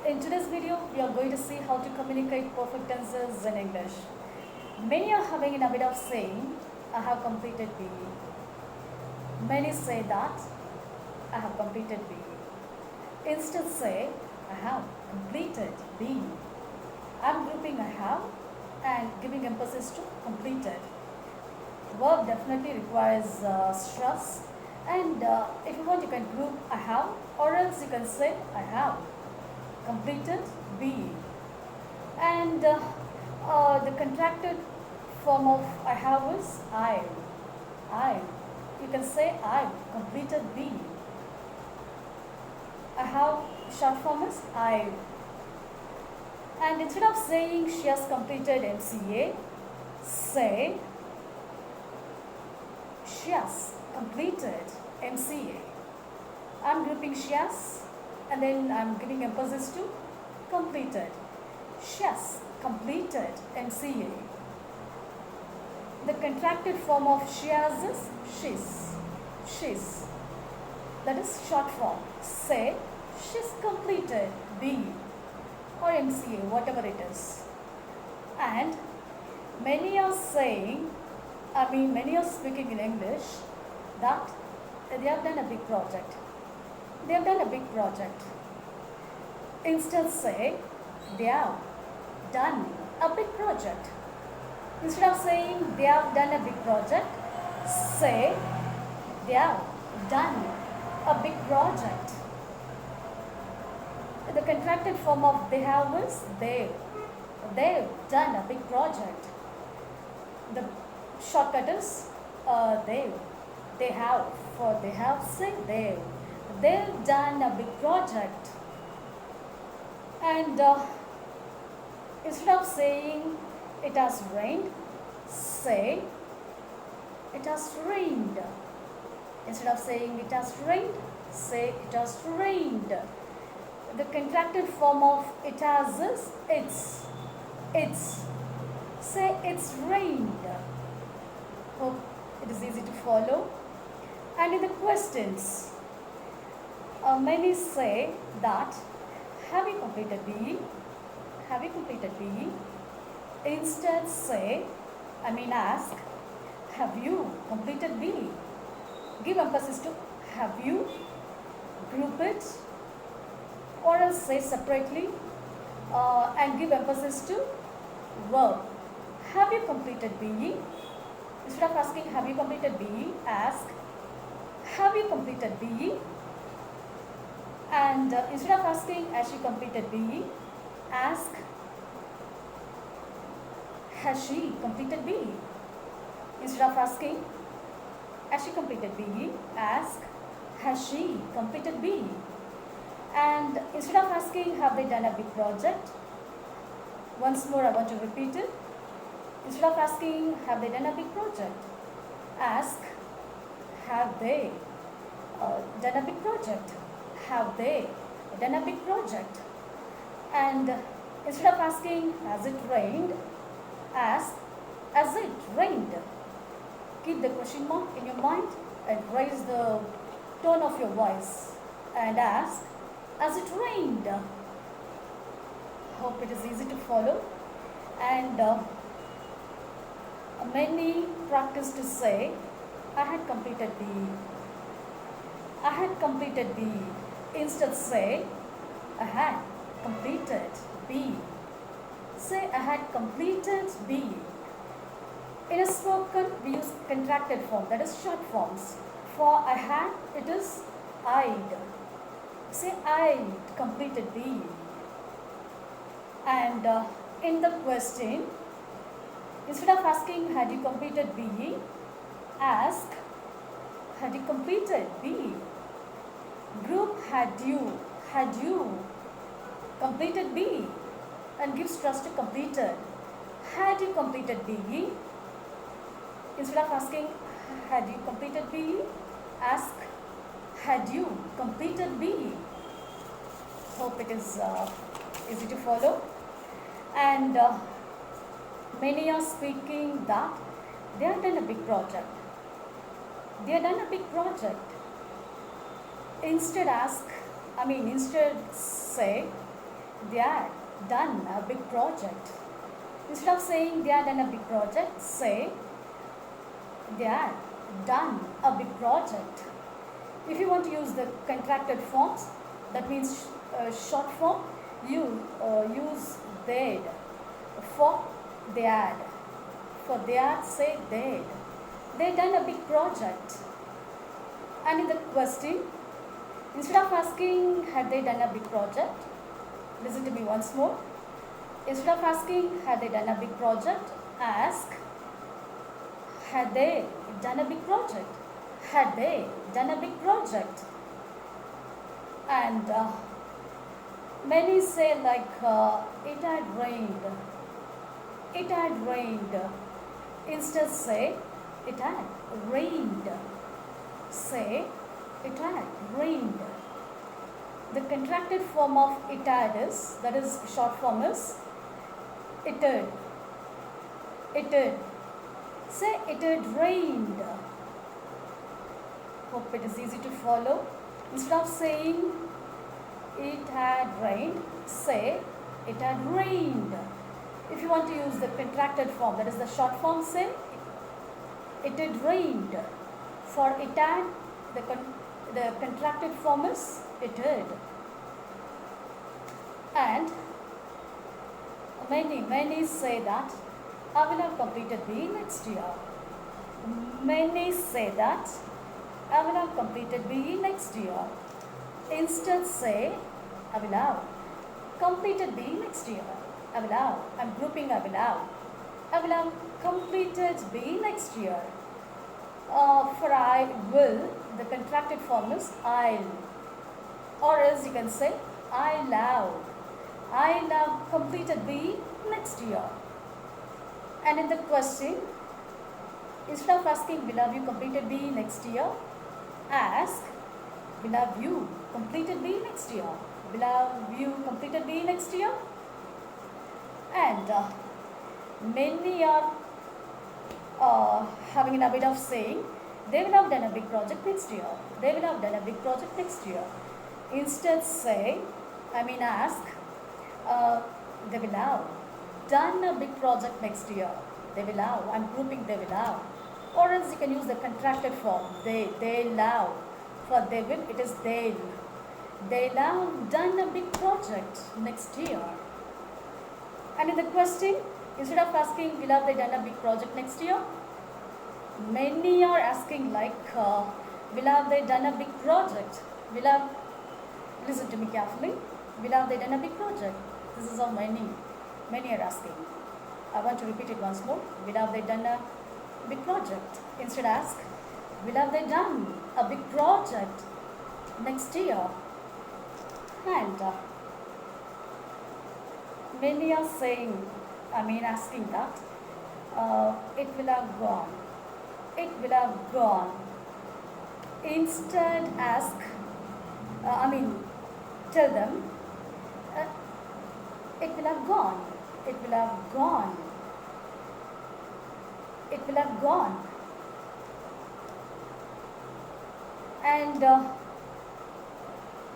In today's video, we are going to see how to communicate perfect tenses in English. Many are having an habit of saying, I have completed BE. Many say that, I have completed BE. Instead say, I have completed BE. I'm grouping I have and giving emphasis to completed. Verb definitely requires stress, and if you want you can group I have, or else you can say I have completed BE. And the contracted form of I have is I. You can say I've completed BE. I have short form is I. And instead of saying she has completed MCA, say she has completed MCA. I'm grouping she has and then I'm giving emphasis to completed. She has completed MCA. The contracted form of she has is she's. That is short form. Say she's completed BE or MCA, whatever it is. And many are saying, many are speaking in English that they have done a big project. They have done a big project. Instead say, they have done a big project. Instead of saying they have done a big project, say they have done a big project. The contracted form of they have is they've done a big project. The shortcut is they have, for they have say they've done a big project. And instead of saying it has rained, say it has rained. Instead of saying it has rained, say it has rained. The contracted form of it has is it's. Say it's rained. Hope it is easy to follow. And in the questions, many say that, have you completed BE? Have you completed BE? Instead say, ask, have you completed BE? Give emphasis to have you, group it, or else say separately and give emphasis to verb. Have you completed BE? Instead of asking have you completed BE, ask have you completed BE? And instead of asking has she completed BE, ask has she completed BE? Instead of asking has she completed BE, ask has she completed BE? And instead of asking have they done a big project, once more I want to repeat it. Instead of asking have they done a big project, ask have they done a big project? Have they done a big project? And instead of asking has it rained, ask has it rained? Keep the question mark in your mind and raise the tone of your voice and ask has it rained? Hope it is easy to follow. And many practice to say I had completed BE. I had completed BE. Instead say I had completed BE. Say I had completed BE. In a spoken we use contracted form, that is short forms. For I had it is I'd. Say I'd completed BE. And in the question, instead of asking had you completed BE, ask had you completed BE? Group had you completed BE and give stress to completed. Had you completed BE? Instead of asking had you completed BE, ask had you completed BE? Hope it is easy to follow. And many are speaking that they have done a big project. They have done a big project. Instead say they had done a big project. Instead of saying they had done a big project, say they had done a big project. If you want to use the contracted forms, that means short form, you use they'd. For they had. For they had, say they'd. They done a big project. And in the question, instead of asking had they done a big project, listen to me once more. Instead of asking had they done a big project, ask had they done a big project. Had they done a big project? And many say like it had rained. It had rained. Instead say it had rained. Say it had rained. The contracted form of it had is, that is short form is it had. It had. Say it had rained. Hope it is easy to follow. Instead of saying it had rained, say it had rained. If you want to use the contracted form, that is the short form, say it had rained. For it had, the contracted form is it had. And many say that I will have completed BE next year. Many say that I will have completed BE next year. Instead say I will have completed BE next year. I will have. I'm grouping I will have. I will have completed BE next year. For I will, the contracted form is I'll. Or else you can say I'll have. I'll have completed BE next year. And in the question, instead of asking will have you completed BE next year, ask will have you completed BE next year. Will have you completed BE next year? And many are having a habit of saying they will have done a big project next year. They will have done a big project next year. Instead say, ask, they will have done a big project next year. They will have. I'm grouping they will have. Or else you can use the contracted form. They'll have. For they will, it is they'll. They'll have done a big project next year. And in the question, instead of asking will have they done a big project next year, many are asking like will have they done a big project? Will have, listen to me carefully, will have they done a big project? This is how many are asking. I want to repeat it once more. Will have they done a big project? Instead ask, will have they done a big project next year? And many are saying, asking that it will have gone. It will have gone. Instead ask, tell them, it will have gone. It will have gone. It will have gone. And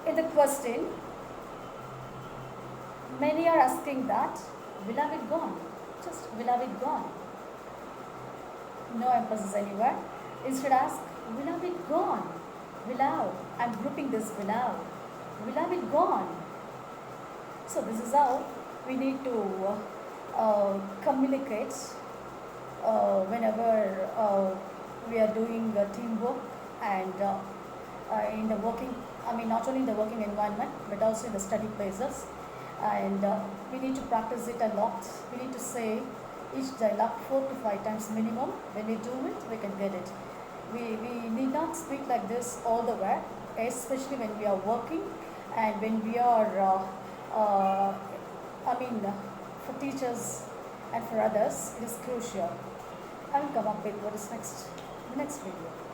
in the question, many are asking that, will have it gone? Just will have it gone? No emphasis anywhere. Instead ask, will have it gone? Will have. I'm grouping this will have. Will have it gone? So this is how we need to communicate whenever we are doing teamwork and in the working, not only in the working environment but also in the study places. And we need to practice it a lot. We need to say each dialogue 4 to 5 times minimum. When we do it, we can get it. We need not speak like this all the way, especially when we are working and when we are, for teachers and for others, it is crucial. I will come up with what is next, the next video.